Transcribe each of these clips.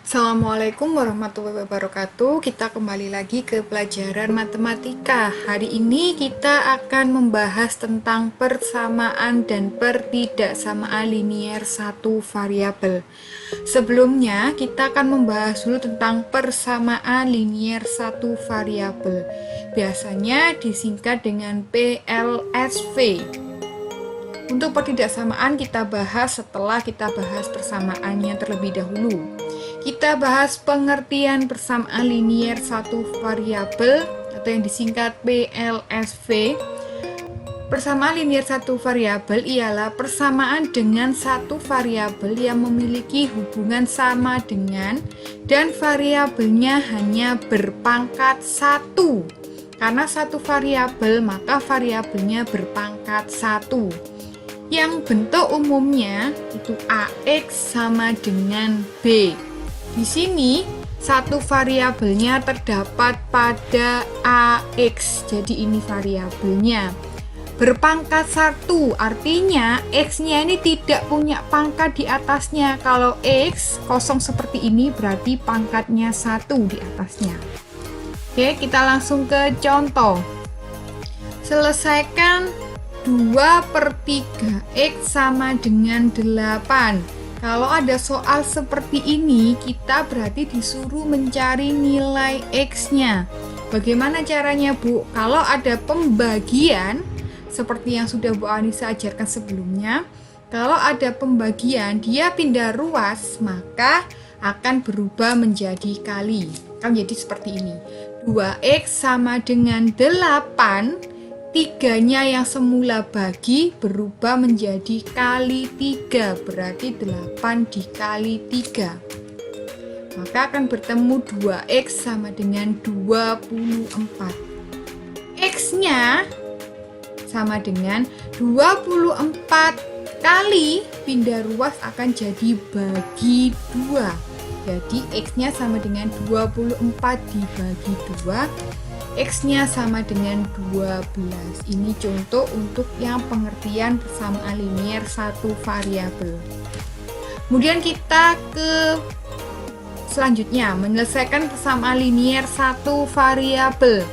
Assalamualaikum warahmatullahi wabarakatuh. Kita kembali lagi ke pelajaran matematika. Hari ini kita akan membahas tentang persamaan dan pertidaksamaan linier satu variabel. Sebelumnya, kita akan membahas dulu tentang persamaan linier satu variabel. Biasanya disingkat dengan PLSV. Untuk pertidaksamaan kita bahas setelah kita bahas persamaannya terlebih dahulu. Kita bahas pengertian persamaan linier satu variabel atau yang disingkat PLSV. Persamaan linier satu variabel ialah persamaan dengan satu variabel yang memiliki hubungan sama dengan dan variabelnya hanya berpangkat satu. Karena satu variabel, maka variabelnya berpangkat satu. Yang bentuk umumnya itu AX sama dengan B. Di sini satu variabelnya terdapat pada AX, jadi ini variabelnya. Berpangkat 1 artinya X-nya ini tidak punya pangkat di atasnya. Kalau X kosong seperti ini berarti pangkatnya 1 di atasnya. Oke, kita langsung ke contoh. Selesaikan 2/3 X sama dengan 8. Kalau ada soal seperti ini, kita berarti disuruh mencari nilai X-nya. Bagaimana caranya, Bu? Kalau ada pembagian, seperti yang sudah Bu Anissa ajarkan sebelumnya, kalau ada pembagian, dia pindah ruas, maka akan berubah menjadi kali. Akan menjadi seperti ini. 2X sama dengan 8, 3-nya yang semula bagi berubah menjadi kali 3, berarti 8 dikali 3. Maka akan bertemu 2X sama dengan 24. X-nya sama dengan 24 kali pindah ruas akan jadi bagi 2. Jadi X-nya sama dengan 24 dibagi 2. X-nya sama dengan 12. Ini contoh untuk yang pengertian persamaan linier satu variabel. Kemudian kita ke selanjutnya, menyelesaikan persamaan linier satu variabel.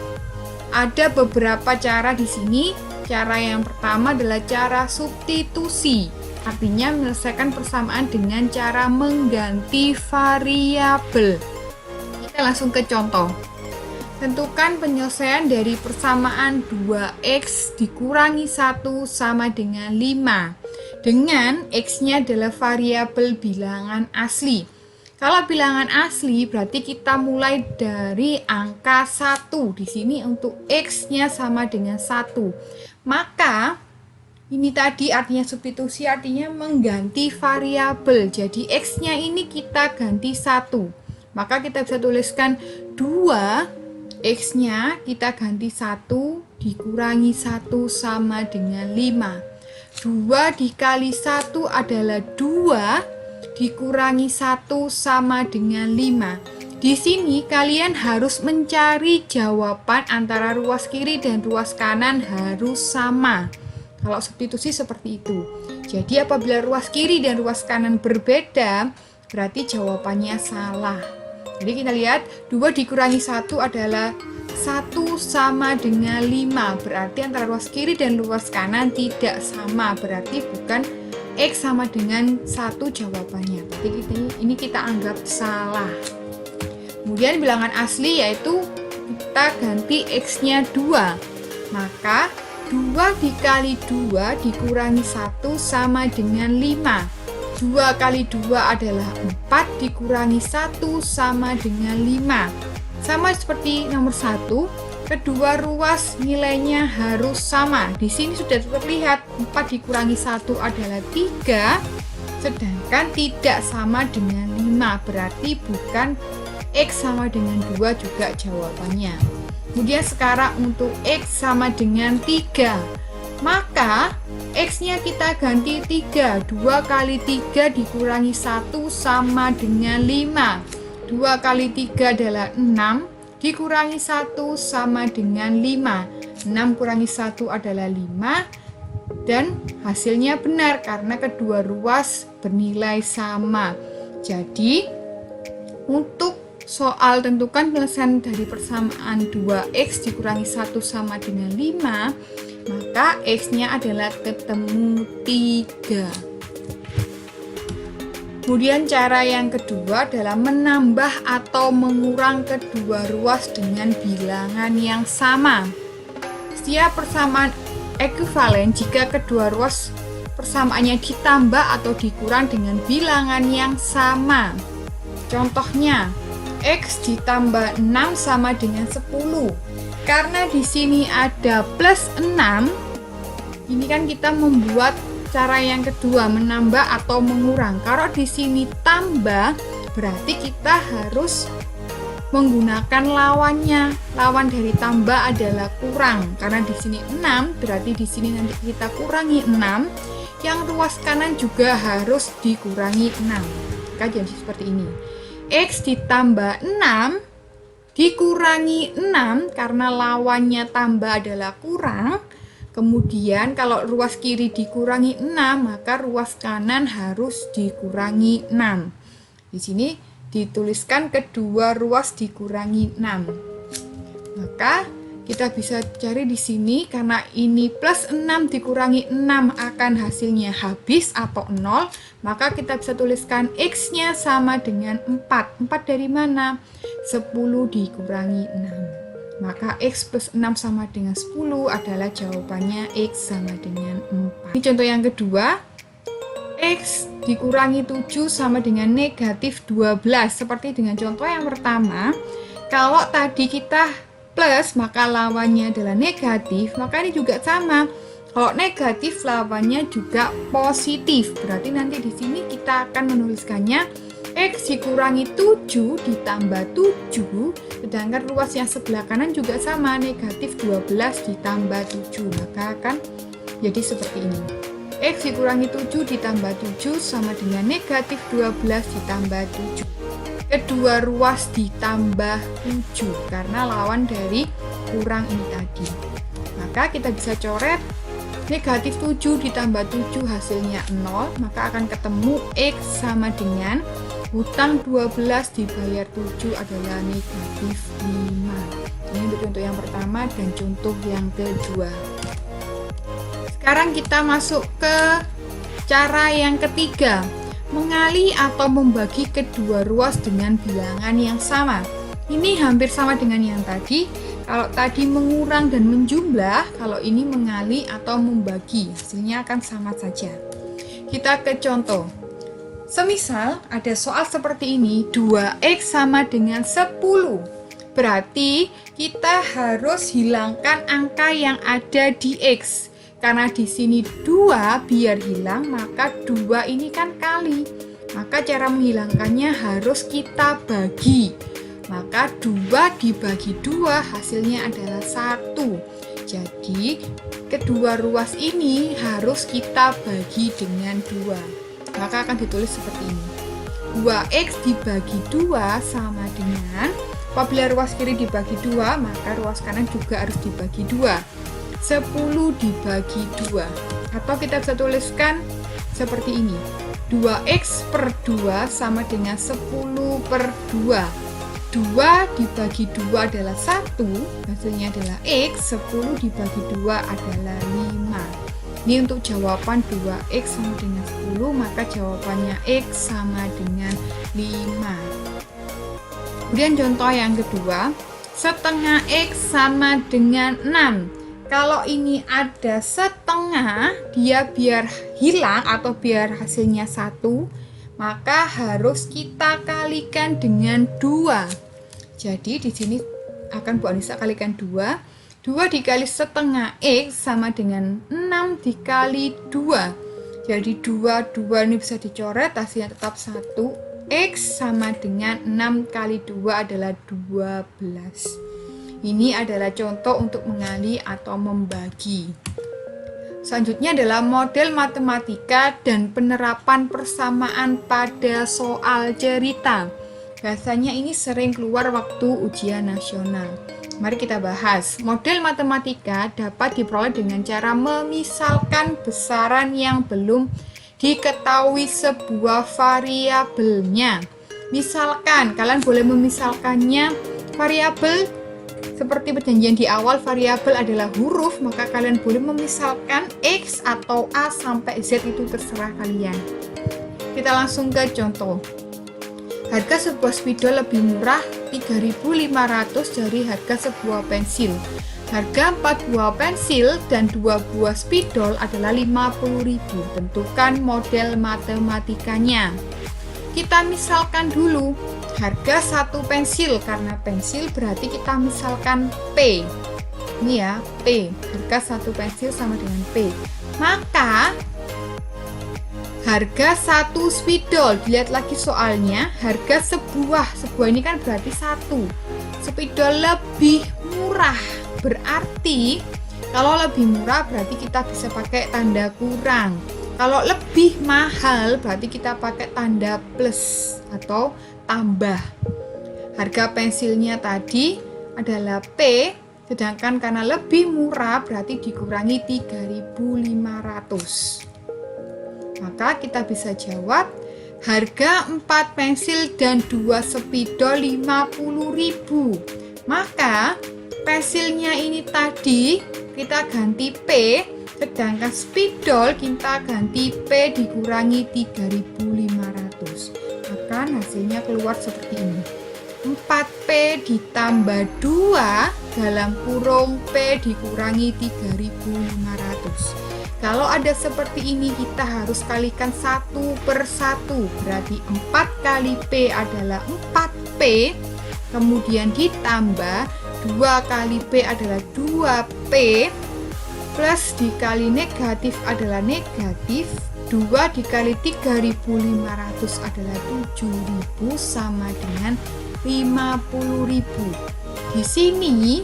Ada beberapa cara di sini. Cara yang pertama adalah cara substitusi. Artinya menyelesaikan persamaan dengan cara mengganti variabel. Kita langsung ke contoh. Tentukan penyelesaian dari persamaan 2X dikurangi 1 sama dengan 5. Dengan X-nya adalah variabel bilangan asli. Kalau bilangan asli berarti kita mulai dari angka 1. Di sini untuk X-nya sama dengan 1. Maka ini tadi artinya substitusi, artinya mengganti variabel. Jadi X-nya ini kita ganti 1. Maka kita bisa tuliskan 2 X-nya kita ganti 1 dikurangi 1 sama dengan 5. 2 dikali 1 adalah 2 dikurangi 1 sama dengan 5. Di sini kalian harus mencari jawaban antara ruas kiri dan ruas kanan harus sama. Kalau substitusi seperti itu. Jadi apabila ruas kiri dan ruas kanan berbeda, berarti jawabannya salah. Jadi kita lihat 2 dikurangi 1 adalah 1 sama dengan 5. Berarti antara ruas kiri dan ruas kanan tidak sama. Berarti bukan X sama dengan 1 jawabannya. Jadi ini kita anggap salah. Kemudian bilangan asli yaitu kita ganti X-nya 2. Maka 2 dikali 2 dikurangi 1 sama dengan 5. 2 kali 2 adalah 4 dikurangi 1 sama dengan 5. Sama seperti nomor 1, kedua ruas nilainya harus sama. Di sini sudah terlihat 4 dikurangi 1 adalah 3, sedangkan tidak sama dengan 5. Berarti bukan X sama dengan 2 juga jawabannya. Kemudian sekarang untuk X sama dengan 3. Maka X-nya kita ganti 3. 2 kali 3 dikurangi 1 sama dengan 5. 2 kali 3 adalah 6. Dikurangi 1 sama dengan 5. 6 kurangi 1 adalah 5. Dan hasilnya benar karena kedua ruas bernilai sama. Jadi Untuk soal tentukan penyelesaian dari persamaan 2x dikurangi 1 sama dengan 5, maka x-nya adalah ketemu 3. Kemudian cara yang kedua adalah menambah atau mengurang kedua ruas dengan bilangan yang sama. Setiap persamaan ekuivalen jika kedua ruas persamaannya ditambah atau dikurang dengan bilangan yang sama. Contohnya, x ditambah 6 sama dengan 10. Karena di sini ada plus 6, ini kan kita membuat cara yang kedua, menambah atau mengurang. Kalau di sini tambah, berarti kita harus menggunakan lawannya. Lawan dari tambah adalah kurang. Karena di sini 6, berarti di sini nanti kita kurangi 6. Yang ruas kanan juga harus dikurangi 6. Maka jadi seperti ini. X ditambah 6 dikurangi 6 karena lawannya tambah adalah kurang. Kemudian kalau ruas kiri dikurangi 6, maka ruas kanan harus dikurangi 6. Di sini dituliskan kedua ruas dikurangi 6. Maka kita bisa cari di sini, karena ini plus 6 dikurangi 6 akan hasilnya habis atau 0, maka kita bisa tuliskan x-nya sama dengan 4. 4 dari mana? 10 dikurangi 6. Maka x plus 6 sama dengan 10 adalah jawabannya x sama dengan 4. Ini contoh yang kedua, x dikurangi 7 sama dengan negatif 12. Seperti dengan contoh yang pertama, kalau tadi kita plus maka lawannya adalah negatif, maka ini juga sama. Kalau negatif lawannya juga positif. Berarti nanti di sini kita akan menuliskannya x dikurangi 7 ditambah 7, sedangkan ruas yang sebelah kanan juga sama, negatif 12 ditambah 7. Maka akan jadi seperti ini. X dikurangi 7 ditambah 7 sama dengan negatif 12 ditambah 7. Kedua ruas ditambah 7 karena lawan dari kurang ini tadi. Maka kita bisa coret negatif 7 ditambah 7 hasilnya 0, maka akan ketemu X sama dengan hutang 12 dibayar 7 adalah negatif 5. Ini untuk contoh yang pertama dan contoh yang kedua. Sekarang kita masuk ke cara yang ketiga, mengali atau membagi kedua ruas dengan bilangan yang sama. Ini hampir sama dengan yang tadi. Kalau tadi mengurang dan menjumlah, kalau ini mengali atau membagi, hasilnya akan sama saja. Kita ke contoh. Semisal ada soal seperti ini, 2x sama dengan 10. Berarti kita harus hilangkan angka yang ada di x. Karena di sini 2 biar hilang, maka 2 ini kan kali. Maka cara menghilangkannya harus kita bagi. Maka 2 dibagi 2 hasilnya adalah 1. Jadi kedua ruas ini harus kita bagi dengan 2. Maka akan ditulis seperti ini. 2x dibagi 2 sama dengan, apabila ruas kiri dibagi 2, maka ruas kanan juga harus dibagi 2. 10 dibagi 2, atau kita bisa tuliskan seperti ini, 2x per 2 sama dengan 10 per 2. 2 dibagi 2 adalah 1, hasilnya adalah x, 10 dibagi 2 adalah 5. Ini untuk jawaban 2x sama dengan 10, maka jawabannya x sama dengan 5. Kemudian contoh yang kedua, setengah x sama dengan 6. Kalau ini ada setengah, dia biar hilang atau biar hasilnya 1, maka harus kita kalikan dengan 2. Jadi di sini akan Bu Anissa kalikan 2. 2 dikali setengah x sama dengan 6 dikali 2. Jadi 2 ini bisa dicoret, hasilnya tetap 1. X sama dengan 6 kali 2 adalah 12. Ini adalah contoh untuk mengali atau membagi. Selanjutnya adalah model matematika dan penerapan persamaan pada soal cerita. Biasanya ini sering keluar waktu ujian nasional. Mari kita bahas. Model matematika dapat diperoleh dengan cara memisalkan besaran yang belum diketahui sebuah variabelnya. misalkan, kalian boleh memisalkannya variabel seperti perjanjian di awal, variabel adalah huruf, maka kalian boleh memisalkan X atau A sampai Z, itu terserah kalian. Kita langsung ke contoh. Harga sebuah spidol lebih murah 3.500 dari harga sebuah pensil. Harga 4 buah pensil dan 2 buah spidol adalah 50.000. Tentukan model matematikanya. Kita misalkan dulu harga satu pensil, karena pensil berarti kita misalkan P. Ini ya, P. Harga satu pensil sama dengan P. Maka harga satu spidol, dilihat lagi soalnya, harga sebuah ini kan berarti satu. Spidol lebih murah, berarti kalau lebih murah berarti kita bisa pakai tanda kurang. Kalau lebih mahal berarti kita pakai tanda plus atau tambah. Harga pensilnya tadi adalah P, sedangkan karena lebih murah berarti dikurangi 3.500. Maka kita bisa jawab harga 4 pensil dan 2 spidol 50.000. Maka pensilnya ini tadi kita ganti P, sedangkan spidol kita ganti P dikurangi 3.500. Maka hasilnya keluar seperti ini. 4P ditambah 2 dalam kurung P dikurangi 3.500. Kalau ada seperti ini kita harus kalikan 1 per 1. Berarti 4 kali P adalah 4P. Kemudian ditambah 2 kali P adalah 2P. Plus dikali negatif adalah negatif. 2 dikali 3.500 adalah 7.000 sama dengan 50.000. Di sini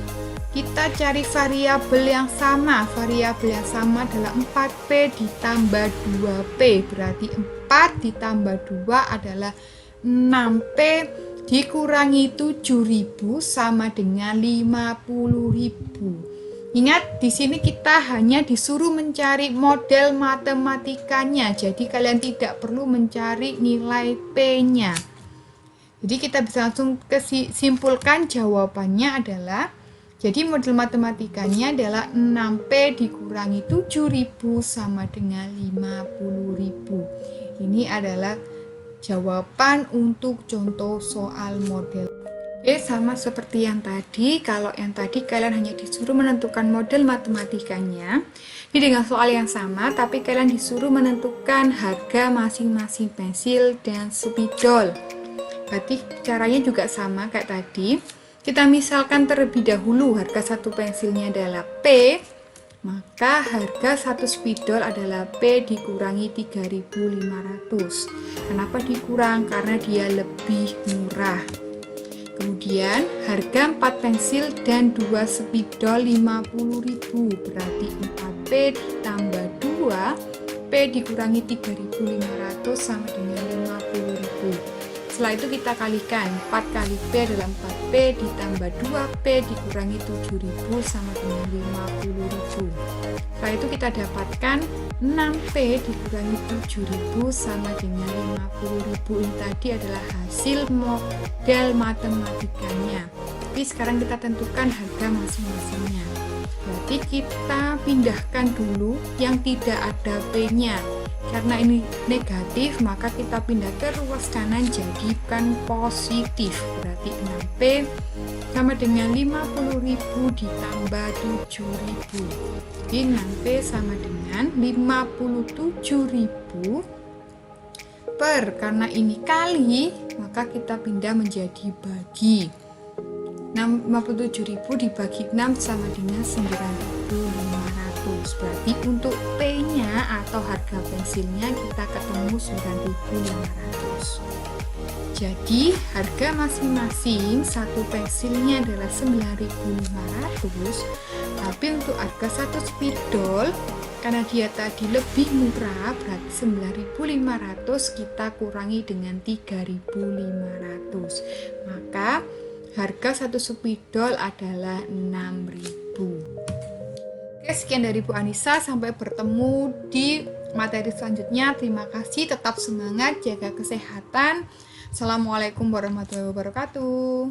kita cari variabel yang sama. Variabel yang sama adalah 4P ditambah 2P. Berarti 4 ditambah 2 adalah 6P dikurangi 7.000 sama dengan 50.000. Ingat, di sini kita hanya disuruh mencari model matematikanya. Jadi kalian tidak perlu mencari nilai P-nya. Jadi kita bisa langsung simpulkan jawabannya adalah, jadi model matematikanya adalah 6P dikurangi 7.000 sama dengan 50.000. Ini adalah jawaban untuk contoh soal model. Oke, sama seperti yang tadi. Kalau yang tadi kalian hanya disuruh menentukan model matematikanya. Ini dengan soal yang sama, tapi kalian disuruh menentukan harga masing-masing pensil dan spidol. Berarti caranya juga sama kayak tadi. Kita misalkan terlebih dahulu harga satu pensilnya adalah P, maka harga satu spidol adalah P dikurangi 3.500. Kenapa dikurang? Karena dia lebih murah. Kemudian harga 4 pensil dan 2 spidol 50.000, berarti 4P ditambah 2, P dikurangi 3.500 sama dengan 50.000. Setelah itu kita kalikan, 4 kali P adalah 4P ditambah 2P dikurangi 7.000 sama dengan 50.000. Setelah itu kita dapatkan 6P dikurangi 7.000 sama dengan 50.000. Ini tadi adalah hasil model matematikanya. Jadi sekarang kita tentukan harga masing-masingnya. Berarti kita pindahkan dulu yang tidak ada P-nya. Karena ini negatif, maka kita pindah ke ruas kanan jadikan positif. Berarti 6P sama dengan 50.000 ditambah 7.000. Jadi 6P sama dengan 57.000 per, karena ini kali, maka kita pindah menjadi bagi. 57.000 dibagi 6 sama dengan 9.500. Berarti untuk P-nya atau harga pensilnya kita ketemu 9.500. Jadi harga masing-masing satu pensilnya adalah 9.500. Tapi untuk harga satu spidol, karena dia tadi lebih murah, berarti 9.500 kita kurangi dengan 3.500. Maka harga satu spidol adalah 6.000. Oke, sekian dari Bu Anissa. Sampai bertemu di materi selanjutnya. Terima kasih, tetap semangat, jaga kesehatan. Assalamualaikum warahmatullahi wabarakatuh.